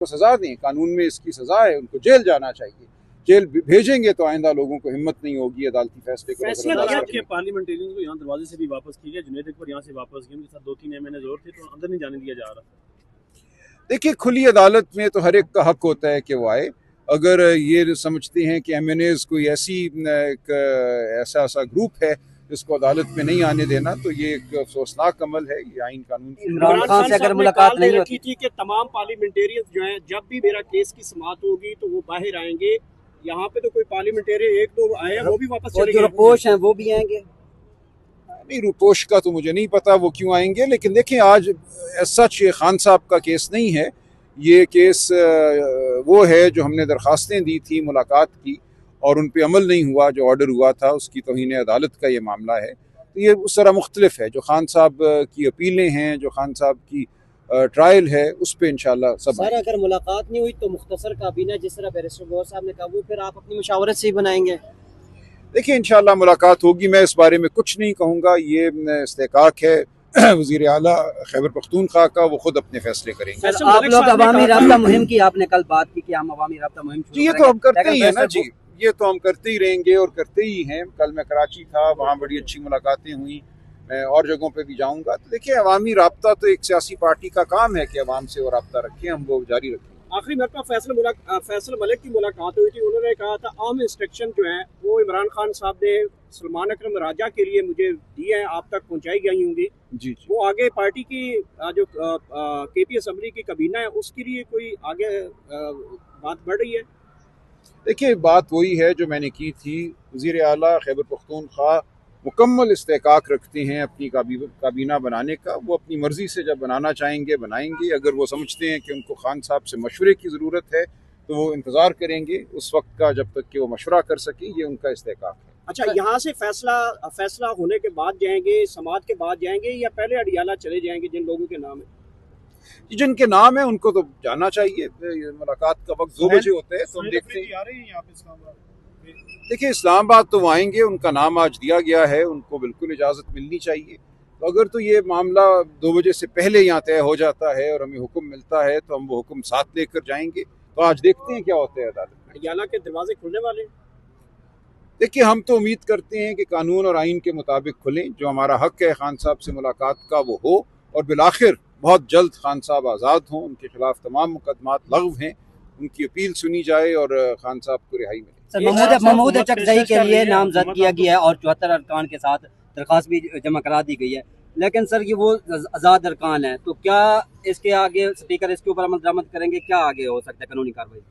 को सज़ा दें, कानून में इसकी सज़ा है, उनको जेल जाना चाहिए। जेल भेजेंगे तो आइंदा लोगों को हिम्मत नहीं होगी अदालती फैसले को नजरअंदाज करने की। पार्लियामेंटेरियंस को यहाँ दरवाजे से भी वापस किया, जुनैद अकबर यहाँ से वापस किया, उनके साथ 2-3 MNAs और थे, तो अंदर नहीं जाने दिया जा रहा। देखिए, खुली अदालत में तो हर एक का हक होता है कि वो आए। अगर ये समझते हैं कि MNAs कोई ऐसा ग्रुप है जिसको अदालत में नहीं आने देना, तो ये एक अफसोसनाक अमल है। ये आइन कानून की इमरान खान से अगर मुलाकात नहीं होती थी कि तमाम पार्लियामेंटेरियंस जो हैं, जब भी मेरा केस की समाअत होगी तो वो बाहर आएंगे। यहाँ पे तो कोई पार्लियामेंटेरियन 1-2 आए हैं, वो भी वापस चले गए। रुपोश हैं वो भी आएंगे? नहीं, रुपोश का तो मुझे नहीं पता वो क्यों आएंगे, लेकिन देखिए आज सच ये खान साहब का केस नहीं है। ये केस वो है जो हमने दरखास्तें दी थी मुलाकात की और उन पे अमल नहीं हुआ, जो ऑर्डर हुआ था उसकी तौहीन अदालत का ये मामला है। तो ये उस तरह मुख्तलिफ है। जो खान साहब की अपीलें हैं, जो खान साहब की ट्रायल है, उस पे इंशाल्लाह सब। सर अगर मुलाकात नहीं हुई तो मुख्तसर काबीना जिस तरह बैरिस्टर गौहर साहब ने कहा, वो फिर आप अपनी मशावरत से ही बनाएंगे? देखिए, इंशाल्लाह मुलाकात होगी। मैं इस बारे में कुछ नहीं कहूँगा, ये इस्तेकाक है वज़ीर आला खैबर पख्तूनख्वा का, वो खुद अपने फैसले करेंगे। आप लोग अवामी राब्ता मुहिम की आपने कल बात की कि हम अवामी राब्ता मुहिम जी, ये तो हम करते ही हैं ना जी, ये तो हम करते ही रहेंगे और करते ही हैं। कल मैं कराची था, वहाँ बड़ी अच्छी मुलाकातें हुई। मैं और जगहों पे भी जाऊँगा। तो देखिए, अवामी राब्ता तो एक सियासी पार्टी का काम है कि अवाम से वो राब्ता रखें, हम वो जारी रखें। आखिरी मरतबा फैसल मलिक की मुलाकात हुई थी, उन्होंने कहा था अहम इंस्ट्रक्शन जो है वो इमरान खान साहब ने सलमान अकरम राजा के लिए मुझे दिए हैं, आप तक पहुंचाई गई होंगी। जी। वो आगे पार्टी की जो KP असम्बली की कबीना है उसके लिए कोई आगे बात बढ़ रही है? देखिए, बात वही है जो मैंने की थी। वज़ीर आला खैबर पख्तूनख्वा मुकम्मल इस्तेकाक रखते हैं अपनी काबीना बनाने का। वो अपनी मर्ज़ी से जब बनाना चाहेंगे बनाएंगे। अगर वो समझते हैं कि उनको खान साहब से मशवरे की ज़रूरत है तो वो इंतज़ार करेंगे उस वक्त का, जब तक कि वो मशवरा कर सकें। ये उनका इस्तेकाक है। अच्छा, यहाँ से फैसला होने के बाद जाएंगे, समाअत के बाद जाएंगे, या पहले अडियाला चले जाएंगे जिन लोगों के नाम है? जिनके नाम है उनको तो जाना चाहिए। मुलाकात का वक्त 2 बजे होता है, तो हम देखते हैं। देखिए, इस्लामाबाद तो वो आएंगे, उनका नाम आज दिया गया है, उनको बिल्कुल इजाज़त मिलनी चाहिए। तो अगर तो ये मामला 2 बजे से पहले यहाँ तय हो जाता है और हमें हुक्म मिलता है तो हम वो हुक्म साथ लेकर जाएंगे। तो आज देखते हैं क्या होता है अदालत में। अडियाला के दरवाजे खुलने वाले? देखिए, हम तो उम्मीद करते हैं कि कानून और आइन के मुताबिक खुलें। जो हमारा हक है खान साहब से मुलाकात का वो हो, और बिलाखिर बहुत जल्द खान साहब आज़ाद हों, उनके खिलाफ तमाम मुकदमात लग़्व हैं, उनकी अपील सुनी जाए और खान साहब को रिहाई मिले। महमूद अचकज़ई के लिए नामजद किया गया है और 74 अरकान के साथ दरख्वास्त भी जमा करा दी गई है, लेकिन सर ये वो आज़ाद अरकान है, तो क्या इसके आगे स्पीकर इसके ऊपर अमल दरामद करेंगे? क्या आगे हो सकता है कानूनी कार्रवाई?